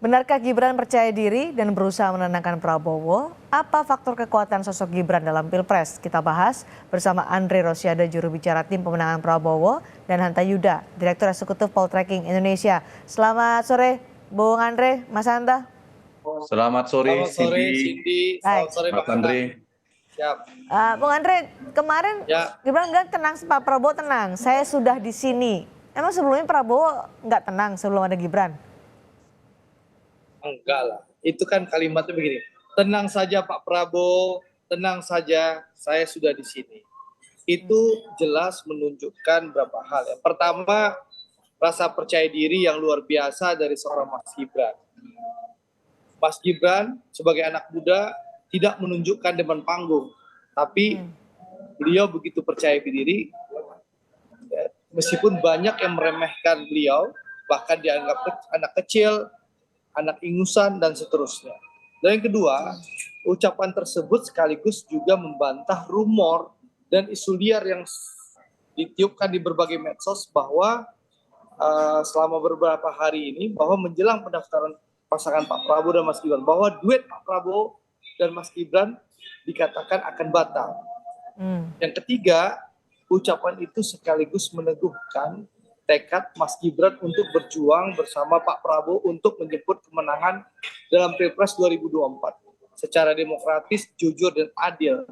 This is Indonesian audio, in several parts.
Benarkah Gibran percaya diri dan berusaha menenangkan Prabowo? Apa faktor kekuatan sosok Gibran dalam Pilpres? Kita bahas bersama Andre Rosiade, juru bicara tim pemenangan Prabowo, dan Hanta Yuda, Direktur Eksekutif Poltreking Indonesia. Selamat sore, Bung Andre, Mas Hanta. Selamat sore, Selamat sore, Cindy. Cindy. Baik. Selamat sore, Mas Bang Andre. Siap. Bung Andre, kemarin Ya. Gibran bilang tenang, Pak Prabowo tenang, saya sudah di sini. Emang sebelumnya Prabowo nggak tenang sebelum ada Gibran? Enggak lah. Itu kan kalimatnya begini. Tenang saja Pak Prabowo, tenang saja, saya sudah di sini. Itu jelas menunjukkan beberapa hal ya. Pertama, rasa percaya diri yang luar biasa dari seorang Mas Gibran. Mas Gibran sebagai anak muda tidak menunjukkan depan panggung, tapi beliau begitu percaya diri, ya, meskipun banyak yang meremehkan beliau, bahkan dianggap anak kecil, anak ingusan, dan seterusnya. Dan yang kedua, ucapan tersebut sekaligus juga membantah rumor dan isu liar yang ditiupkan di berbagai medsos bahwa selama beberapa hari ini, bahwa menjelang pendaftaran pasangan Pak Prabowo dan Mas Gibran, bahwa duet Pak Prabowo dan Mas Gibran dikatakan akan batal. Yang ketiga, ucapan itu sekaligus meneguhkan tekad Mas Gibran untuk berjuang bersama Pak Prabowo untuk menjemput kemenangan dalam Pilpres 2024 secara demokratis, jujur, dan adil.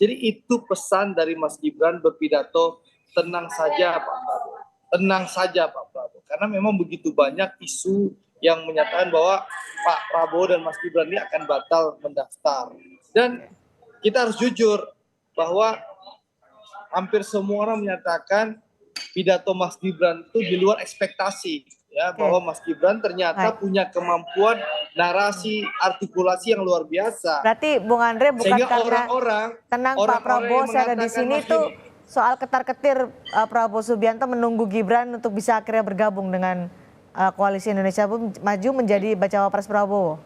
Jadi itu pesan dari Mas Gibran berpidato, tenang saja Pak Prabowo, tenang saja Pak Prabowo. Karena memang begitu banyak isu yang menyatakan bahwa Pak Prabowo dan Mas Gibran ini akan batal mendaftar. Dan kita harus jujur bahwa hampir semua orang menyatakan pidato Mas Gibran itu di luar ekspektasi, ya, bahwa Mas Gibran ternyata punya kemampuan narasi, artikulasi yang luar biasa. Berarti Bung Andre bukan sehingga karena orang-orang tenang Pak Prabowo saya ada di sini tuh soal ketar-ketir Prabowo Subianto menunggu Gibran untuk bisa akhirnya bergabung dengan koalisi Indonesia Maju menjadi bacawa pres Prabowo.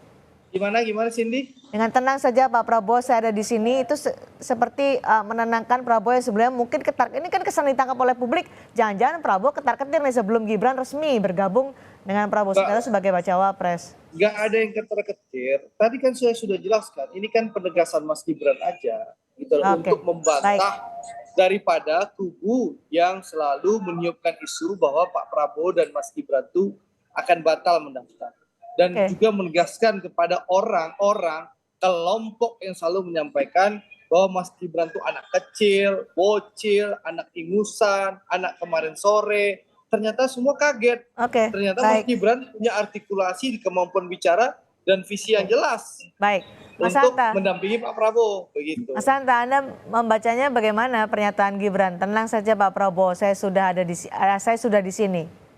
Gimana Cindy? Dengan tenang saja Pak Prabowo saya ada di sini itu seperti menenangkan Prabowo yang sebenarnya mungkin ini kan kesan ditangkap oleh publik, jangan-jangan Prabowo ketar-ketir nih sebelum Gibran resmi bergabung dengan Prabowo Subianto sebagai bacawa pres. Nggak ada yang ketar-ketir. Tadi kan saya sudah jelaskan, ini kan penegasan Mas Gibran aja gitu loh, untuk membantah daripada kubu yang selalu meniupkan isu bahwa Pak Prabowo dan Mas Gibran itu akan batal mendaftar. Dan juga menegaskan kepada orang-orang kelompok yang selalu menyampaikan bahwa Mas Gibran itu anak kecil, bocil, anak ingusan, anak kemarin sore. Ternyata semua kaget. Ternyata Mas Gibran punya artikulasi, kemampuan bicara, dan visi yang jelas. Baik, Mas untuk Hanta mendampingi Pak Prabowo, begitu. Mas Hanta, Anda membacanya bagaimana pernyataan Gibran? Tenang saja Pak Prabowo, saya sudah di sini.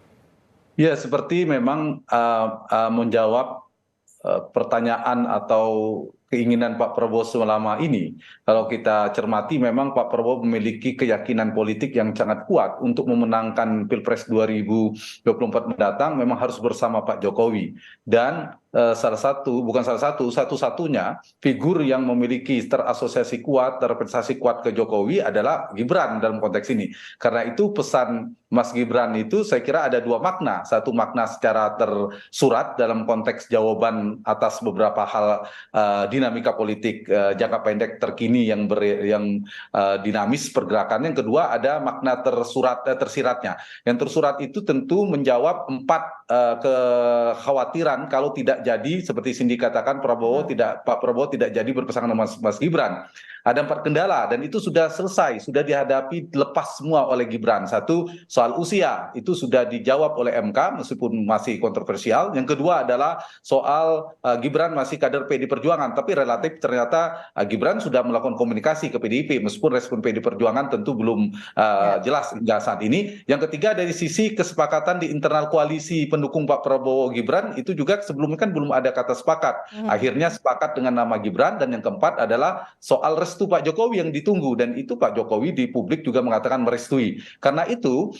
Ya, seperti memang menjawab pertanyaan atau keinginan Pak Prabowo selama ini. Kalau kita cermati memang Pak Prabowo memiliki keyakinan politik yang sangat kuat untuk memenangkan Pilpres 2024 mendatang memang harus bersama Pak Jokowi. Dan satu-satunya figur yang memiliki terasosiasi kuat, terrepresentasi kuat ke Jokowi adalah Gibran dalam konteks ini. Karena itu pesan Mas Gibran itu saya kira ada dua makna. Satu makna secara tersurat dalam konteks jawaban atas beberapa hal dinamika politik jangka pendek terkini yang dinamis pergerakannya. Yang kedua ada makna tersiratnya. Yang tersurat itu tentu menjawab 4 kekhawatiran kalau tidak jadi seperti Cindy katakan Pak Prabowo tidak jadi berpasangan dengan Mas Gibran. Ada 4 kendala dan itu sudah selesai, sudah dihadapi lepas semua oleh Gibran. Satu, soal usia, itu sudah dijawab oleh MK meskipun masih kontroversial. Yang kedua adalah soal Gibran masih kader PD Perjuangan, tapi relatif ternyata Gibran sudah melakukan komunikasi ke PDIP meskipun respon PD Perjuangan tentu belum jelas hingga saat ini. Yang ketiga dari sisi kesepakatan di internal koalisi pendukung Pak Prabowo Gibran itu juga sebelumnya kan belum ada kata sepakat. Akhirnya sepakat dengan nama Gibran. Dan yang keempat adalah soal restu Pak Jokowi yang ditunggu, dan itu Pak Jokowi di publik juga mengatakan merestui. Karena itu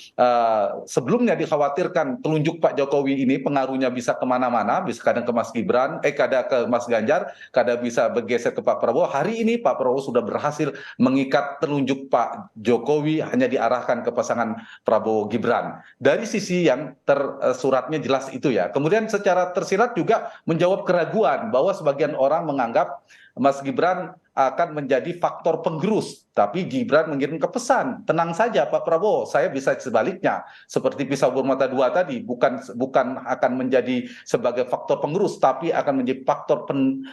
sebelumnya dikhawatirkan telunjuk Pak Jokowi ini pengaruhnya bisa kemana-mana, bisa kadang ke Mas Gibran, kadang ke Mas Ganjar, kadang bisa bergeser ke Pak Prabowo. Hari ini Pak Prabowo sudah berhasil mengikat telunjuk Pak Jokowi hanya diarahkan ke pasangan Prabowo Gibran. Dari sisi yang tersuratnya jelas itu ya. Kemudian secara tersirat juga juga menjawab keraguan bahwa sebagian orang menganggap Mas Gibran akan menjadi faktor penggerus. Tapi Gibran mengirimkan pesan, tenang saja Pak Prabowo, saya bisa sebaliknya. Seperti pisau bermata dua tadi, bukan akan menjadi sebagai faktor penggerus, tapi akan menjadi faktor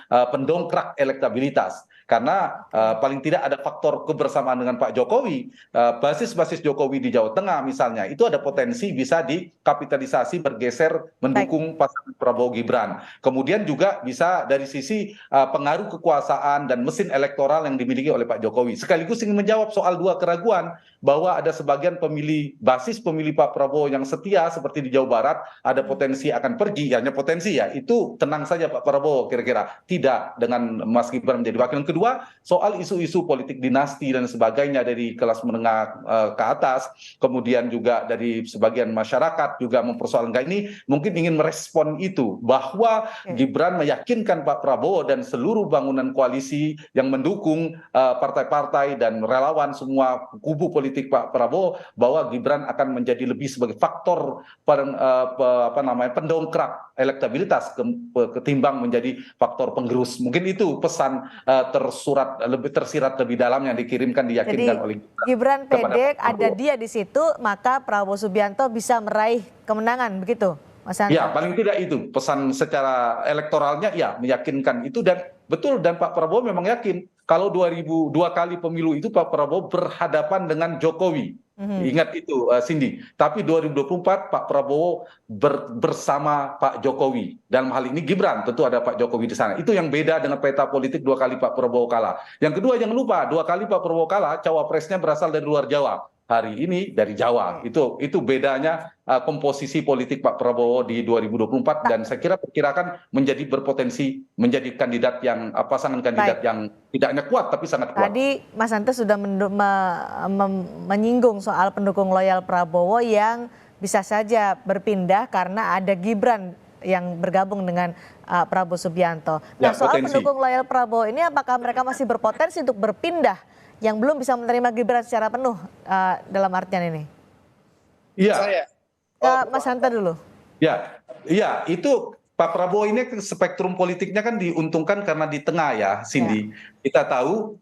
pendongkrak elektabilitas. Karena paling tidak ada faktor kebersamaan dengan Pak Jokowi, basis-basis Jokowi di Jawa Tengah misalnya, itu ada potensi bisa dikapitalisasi bergeser mendukung pasangan Prabowo Gibran. Kemudian juga bisa dari sisi pengaruh kekuasaan dan mesin elektoral yang dimiliki oleh Pak Jokowi. Sekaligus ingin menjawab soal dua keraguan bahwa ada sebagian basis pemilih Pak Prabowo yang setia seperti di Jawa Barat ada potensi akan pergi, hanya potensi ya. Itu tenang saja Pak Prabowo kira-kira. Tidak dengan Mas Gibran menjadi wakil. Yang kedua, soal isu-isu politik dinasti dan sebagainya dari kelas menengah ke atas, kemudian juga dari sebagian masyarakat juga mempersoalkan ini, mungkin ingin merespon itu bahwa Gibran meyakinkan Pak Prabowo dan seluruh bangunan koalisi yang mendukung partai-partai dan relawan semua kubu politik Pak Prabowo bahwa Gibran akan menjadi lebih sebagai faktor pendongkrak elektabilitas ketimbang menjadi faktor penggerus. Mungkin itu pesan tersirat lebih dalam yang dikirimkan diyakinkan oleh Gibran pede ada dia di situ, maka Prabowo Subianto bisa meraih kemenangan, begitu Mas Hanta? Ya, paling tidak itu pesan secara elektoralnya ya meyakinkan itu, dan betul, dan Pak Prabowo memang yakin kalau 2002 kali pemilu itu Pak Prabowo berhadapan dengan Jokowi. Ingat itu Cindy. Tapi 2024 Pak Prabowo bersama Pak Jokowi. Dalam hal ini Gibran tentu ada Pak Jokowi di sana. Itu yang beda dengan peta politik dua kali Pak Prabowo kalah. Yang kedua jangan lupa dua kali Pak Prabowo kalah cawapresnya berasal dari luar Jawa. Hari ini dari Jawa. Itu bedanya komposisi politik Pak Prabowo di 2024, dan saya kira perkirakan menjadi berpotensi menjadi kandidat yang pasangan kandidat yang tidak hanya kuat tapi sangat kuat. Tadi Mas Hanta sudah menyinggung soal pendukung loyal Prabowo yang bisa saja berpindah karena ada Gibran yang bergabung dengan Prabowo Subianto. Nah, soal pendukung loyal Prabowo ini apakah mereka masih berpotensi untuk berpindah yang belum bisa menerima Gibran secara penuh dalam artian ini? Iya. Mas Hanta dulu. Ya, itu Pak Prabowo ini spektrum politiknya kan diuntungkan karena di tengah ya, Cindy. Kita tahu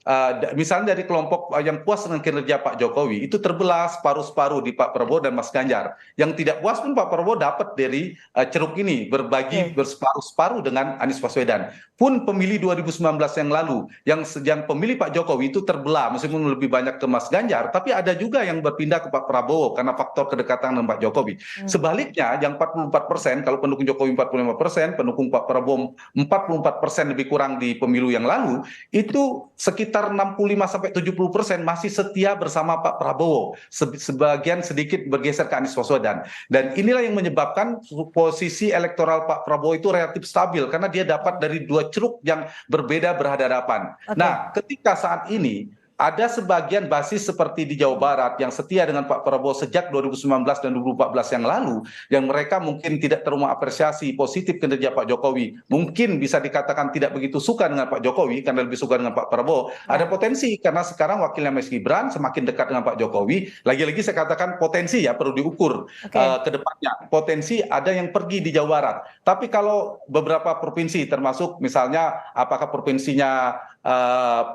misalnya dari kelompok yang puas dengan kinerja Pak Jokowi itu terbelah separuh-separuh di Pak Prabowo dan Mas Ganjar. Yang tidak puas pun Pak Prabowo dapat dari ceruk ini, berbagi berseparuh-separuh dengan Anies Baswedan. Pun pemilih 2019 yang lalu, yang pemilih Pak Jokowi itu terbelah meskipun lebih banyak ke Mas Ganjar, tapi ada juga yang berpindah ke Pak Prabowo karena faktor kedekatan dengan Pak Jokowi. Sebaliknya yang 44%, kalau pendukung Jokowi 45%, pendukung Pak Prabowo 44% lebih kurang di pemilu yang lalu, itu sekitar 65-70% masih setia bersama Pak Prabowo. Sebagian sedikit bergeser ke Anies Baswedan. Dan inilah yang menyebabkan posisi elektoral Pak Prabowo itu relatif stabil karena dia dapat dari dua ceruk yang berbeda berhadapan. Nah, ketika saat ini ada sebagian basis seperti di Jawa Barat yang setia dengan Pak Prabowo sejak 2019 dan 2014 yang lalu, yang mereka mungkin tidak terlalu apresiasi positif kinerja Pak Jokowi, mungkin bisa dikatakan tidak begitu suka dengan Pak Jokowi karena lebih suka dengan Pak Prabowo. Ada potensi karena sekarang wakilnya Mas Gibran semakin dekat dengan Pak Jokowi. Lagi-lagi saya katakan potensi ya, perlu diukur ke depannya. Potensi ada yang pergi di Jawa Barat. Tapi kalau beberapa provinsi termasuk misalnya apakah provinsinya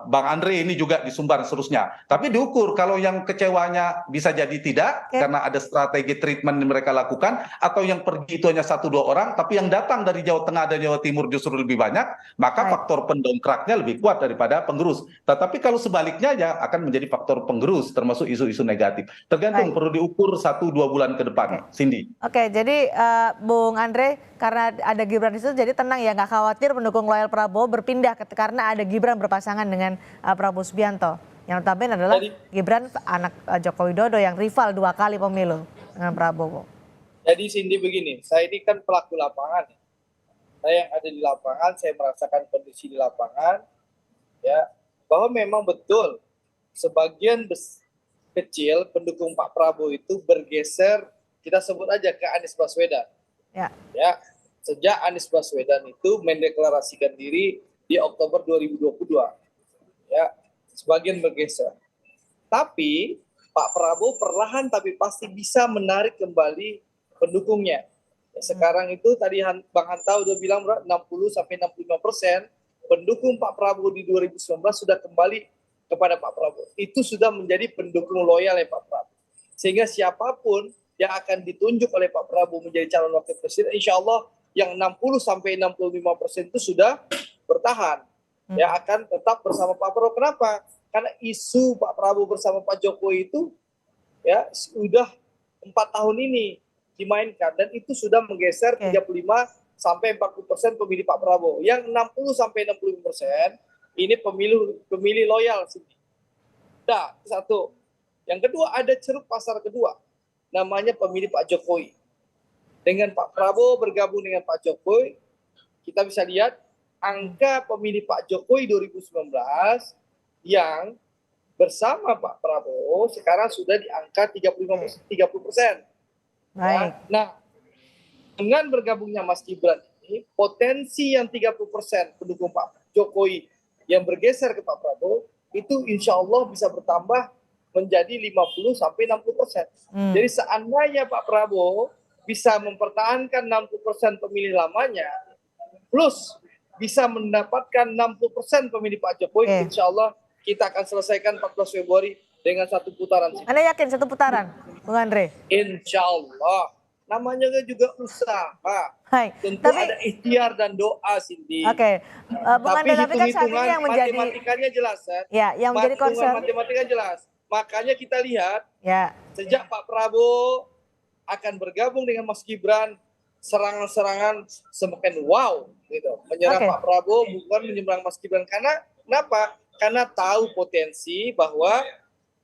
Bang Andre ini juga di Sumbar dan seterusnya. Tapi diukur kalau yang kecewanya bisa jadi tidak karena ada strategi treatment yang mereka lakukan, atau yang pergi itu hanya 1-2 orang, tapi yang datang dari Jawa Tengah dan Jawa Timur justru lebih banyak, maka faktor pendongkraknya lebih kuat daripada penggerus. Tetapi kalau sebaliknya ya akan menjadi faktor penggerus termasuk isu-isu negatif. Tergantung, perlu diukur 1-2 bulan ke depan, Cindy. Oke, jadi Bung Andre, karena ada Gibran di situ jadi tenang ya, nggak khawatir pendukung loyal Prabowo berpindah karena ada Gibran berpasangan dengan Prabowo Subianto. Yang notabene adalah Gibran anak Joko Widodo yang rival 2 kali pemilu dengan Prabowo. Jadi Cindy begini, saya ini kan pelaku lapangan. Saya yang ada di lapangan, saya merasakan kondisi di lapangan, ya, bahwa memang betul sebagian kecil pendukung Pak Prabowo itu bergeser, kita sebut aja ke Anies Baswedan. Ya, sejak Anies Baswedan itu mendeklarasikan diri di Oktober 2022, ya, sebagian bergeser. Tapi Pak Prabowo perlahan tapi pasti bisa menarik kembali pendukungnya, Sekarang itu tadi Bang Hanta udah bilang 60-65% pendukung Pak Prabowo di 2019 sudah kembali kepada Pak Prabowo. Itu sudah menjadi pendukung loyal ya Pak Prabowo. Sehingga siapapun yang akan ditunjuk oleh Pak Prabowo menjadi calon wakil presiden, insya Allah yang 60-65% itu sudah bertahan. Ya akan tetap bersama Pak Prabowo. Kenapa? Karena isu Pak Prabowo bersama Pak Jokowi itu ya sudah 4 tahun ini dimainkan dan itu sudah menggeser 35-40% pemilih Pak Prabowo. Yang 60-65% ini pemilih loyal sini. Nah, satu. Yang kedua ada ceruk pasar kedua, namanya pemilih Pak Jokowi. Dengan Pak Prabowo bergabung dengan Pak Jokowi, kita bisa lihat angka pemilih Pak Jokowi 2019 yang bersama Pak Prabowo sekarang sudah di angka 30%. Baik. Ya. Nah, dengan bergabungnya Mas Gibran ini, potensi yang 30% pendukung Pak Jokowi yang bergeser ke Pak Prabowo, itu insya Allah bisa bertambah menjadi 50-60%. Jadi seandainya Pak Prabowo bisa mempertahankan 60% pemilih lamanya, plus bisa mendapatkan 60% pemilih Pak Jokowi, insya Allah kita akan selesaikan 14 Februari dengan satu putaran. Anda yakin satu putaran, Bung Andre? Insya Allah. Namanya juga usaha. Hai. Tentu ada ikhtiar dan doa, Cindy. Oke. Bung Andre, tapi kan saat ini yang menjadi matematikanya jelas, ya, yang menjadi concern. Matematika jelas. Makanya kita lihat ya, sejak Pak Prabowo akan bergabung dengan Mas Gibran, serangan-serangan semakin wow gitu. Menyerang Pak Prabowo bukan menyerang Mas Gibran. Karena kenapa? Karena tahu potensi bahwa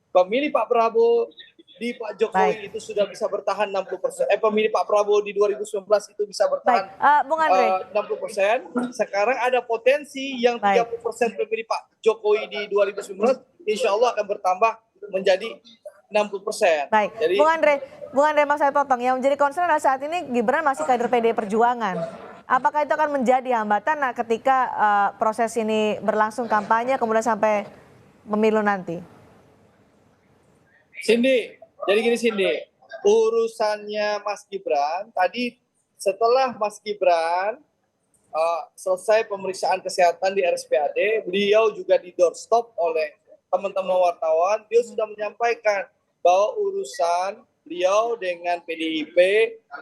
pemilih Pak Prabowo di Pak Jokowi itu sudah bisa bertahan 60%. Pemilih Pak Prabowo di 2019 itu bisa bertahan Bung Andre. 60%. Sekarang ada potensi yang 30% pemilih Pak Jokowi di 2019 insya Allah akan bertambah menjadi 60%. Baik, jadi, Bung Andre, Mas saya potong. Yang menjadi concern adalah saat ini Gibran masih kader PDI Perjuangan. Apakah itu akan menjadi hambatan ketika proses ini berlangsung kampanye kemudian sampai pemilu nanti? Cindy, jadi gini Cindy, urusannya Mas Gibran tadi setelah Mas Gibran selesai pemeriksaan kesehatan di RSPAD, beliau juga di doorstop oleh teman-teman wartawan, dia sudah menyampaikan bahwa urusan beliau dengan PDIP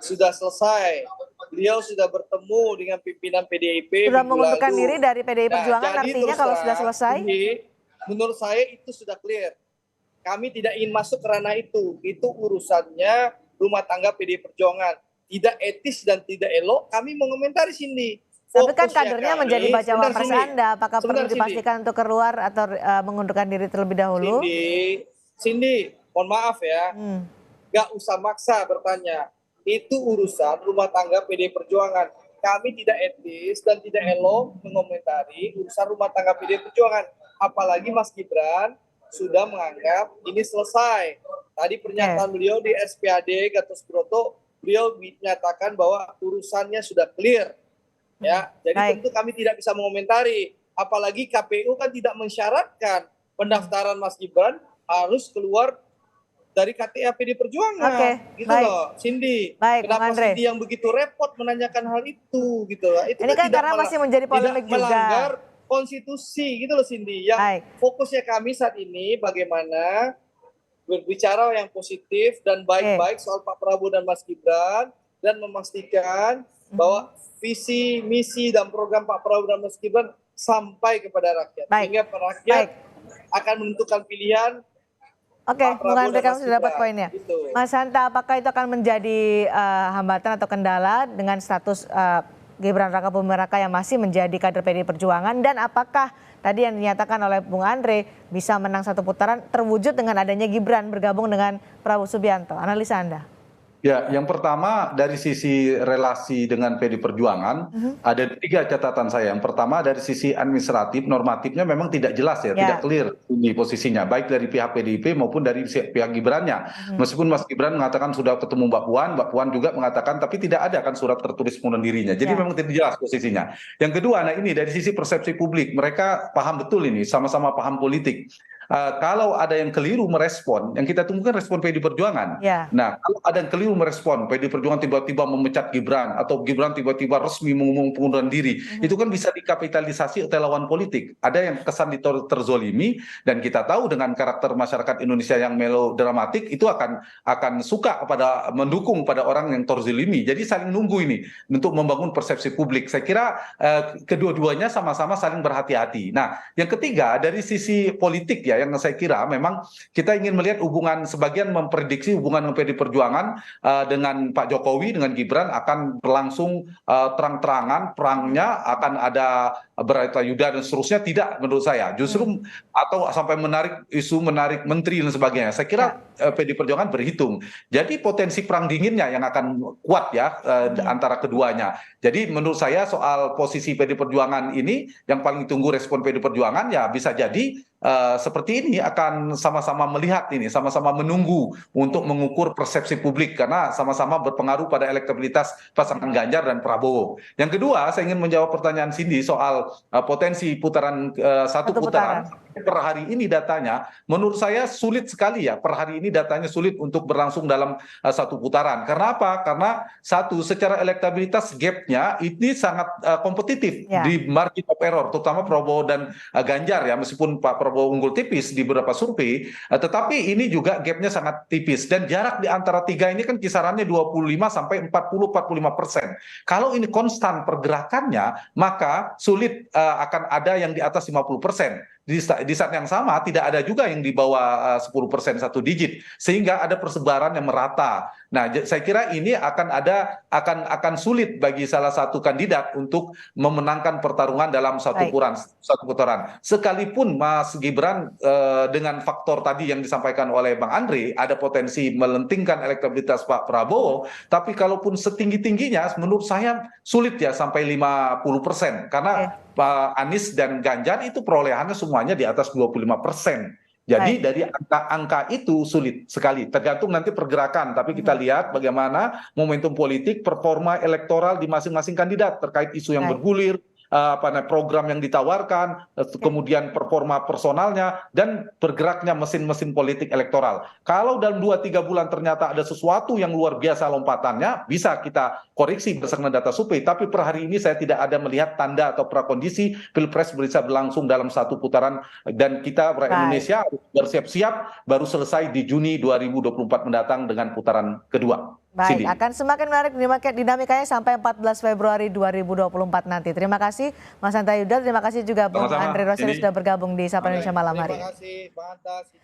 sudah selesai. Beliau sudah bertemu dengan pimpinan PDIP. Sudah mengundurkan diri dari PDI Perjuangan, artinya kalau sudah selesai? Menurut saya itu sudah clear. Kami tidak ingin masuk ke ranah itu. Itu urusannya rumah tangga PDI Perjuangan. Tidak etis dan tidak elok, kami mengomentari sini. Tapi kan kadernya menjadi baca wapres Anda, apakah perlu dipastikan untuk keluar atau mengundurkan diri terlebih dahulu? Cindy, mohon maaf ya, nggak usah maksa bertanya. Itu urusan rumah tangga PDI Perjuangan. Kami tidak etis dan tidak elok mengomentari urusan rumah tangga PDI Perjuangan. Apalagi Mas Gibran sudah menganggap ini selesai. Tadi pernyataan beliau di SPAD Gatot Subroto, beliau menyatakan bahwa urusannya sudah clear. Ya, jadi tentu kami tidak bisa mengomentari. Apalagi KPU kan tidak mensyaratkan pendaftaran Mas Gibran harus keluar dari KTA PDI Perjuangan. Gitu loh, Cindy. Kenapa Cindy yang begitu repot menanyakan hal itu gitu loh. Itu ini kan karena masih menjadi polemik juga. Melanggar konstitusi gitu loh Cindy. Yang fokusnya kami saat ini bagaimana berbicara yang positif dan baik-baik soal Pak Prabowo dan Mas Gibran dan memastikan bahwa visi, misi, dan program Pak Prabowo dan Mas Gibran sampai kepada rakyat. Sehingga rakyat akan menentukan pilihan. Oke, Bung Andre, kamu sudah dapat poinnya. Gitu. Mas Hanta, apakah itu akan menjadi hambatan atau kendala dengan status Gibran Raka Buming Raka yang masih menjadi kader PDI Perjuangan? Dan apakah tadi yang dinyatakan oleh Bung Andre bisa menang satu putaran terwujud dengan adanya Gibran bergabung dengan Prabowo Subianto? Analisa Anda. Ya, yang pertama dari sisi relasi dengan PDI Perjuangan ada 3 catatan saya. Yang pertama dari sisi administratif, normatifnya memang tidak jelas ya, tidak clear di posisinya, baik dari pihak PDIP maupun dari pihak Gibrannya. Meskipun Mas Gibran mengatakan sudah ketemu Mbak Puan juga mengatakan tapi tidak ada kan surat tertulis pengunduran dirinya. Jadi memang tidak jelas posisinya. Yang kedua, nah ini dari sisi persepsi publik, mereka paham betul ini, sama-sama paham politik. kalau ada yang keliru merespon, yang kita tunggu kan respon PD Perjuangan. Ya. Nah, kalau ada yang keliru merespon, PD Perjuangan tiba-tiba memecat Gibran atau Gibran tiba-tiba resmi mengumumkan pengunduran diri, itu kan bisa dikapitalisasi oleh lawan politik. Ada yang kesan terzolimi, dan kita tahu dengan karakter masyarakat Indonesia yang melodramatik itu akan suka mendukung pada orang yang terzolimi. Jadi saling nunggu ini untuk membangun persepsi publik. Saya kira kedua-duanya sama-sama saling berhati-hati. Nah, yang ketiga dari sisi politik ya, yang saya kira memang kita ingin melihat hubungan, sebagian memprediksi hubungan PD Perjuangan dengan Pak Jokowi, dengan Gibran akan berlangsung terang-terangan, perangnya akan ada berayuda dan seterusnya. Tidak, menurut saya justru atau sampai menarik menteri dan sebagainya. Saya kira PD Perjuangan berhitung. Jadi potensi perang dinginnya yang akan kuat ya antara keduanya. Jadi menurut saya soal posisi PD Perjuangan ini yang paling ditunggu respon PD Perjuangan ya bisa jadi seperti ini akan sama-sama melihat ini, sama-sama menunggu untuk mengukur persepsi publik karena sama-sama berpengaruh pada elektabilitas pasangan Ganjar dan Prabowo. Yang kedua, saya ingin menjawab pertanyaan Cindy soal potensi putaran satu putaran. Per hari ini datanya, menurut saya sulit sekali ya. Per hari ini datanya sulit untuk berlangsung dalam satu putaran. Karena apa? Karena satu, secara elektabilitas gapnya ini sangat kompetitif di margin of error, terutama Prabowo dan Ganjar ya. Meskipun Pak Prabowo unggul tipis di beberapa survei, tetapi ini juga gapnya sangat tipis. Dan jarak di antara tiga ini kan kisarannya 25 sampai 40-45%. Kalau ini konstan pergerakannya, maka sulit akan ada yang di atas 50%. Di saat yang sama tidak ada juga yang di bawah 10% satu digit, sehingga ada persebaran yang merata. Nah, saya kira ini akan sulit bagi salah satu kandidat untuk memenangkan pertarungan dalam satu putaran. Sekalipun Mas Gibran dengan faktor tadi yang disampaikan oleh Bang Andre ada potensi melentingkan elektabilitas Pak Prabowo, tapi kalaupun setinggi-tingginya menurut saya sulit ya sampai 50%, karena Pak Anies dan Ganjar itu perolehannya semuanya di atas 25%. Jadi dari angka itu sulit sekali, tergantung nanti pergerakan. Tapi kita lihat bagaimana momentum politik, performa elektoral di masing-masing kandidat terkait isu yang bergulir, program yang ditawarkan, kemudian performa personalnya, dan bergeraknya mesin-mesin politik elektoral. Kalau dalam 2-3 bulan ternyata ada sesuatu yang luar biasa lompatannya, bisa kita koreksi berdasarkan data survei. Tapi per hari ini saya tidak ada melihat tanda atau prakondisi Pilpres bisa berlangsung dalam satu putaran, dan kita rakyat Indonesia bersiap-siap baru selesai di Juni 2024 mendatang dengan putaran kedua. Baik, akan semakin menarik dinamikanya sampai 14 Februari 2024 nanti. Terima kasih Mas Hanta Yuda, terima kasih juga Bang Andre Rosiade sudah bergabung di Sapa Indonesia Malam hari ini. Terima kasih Bang Anta.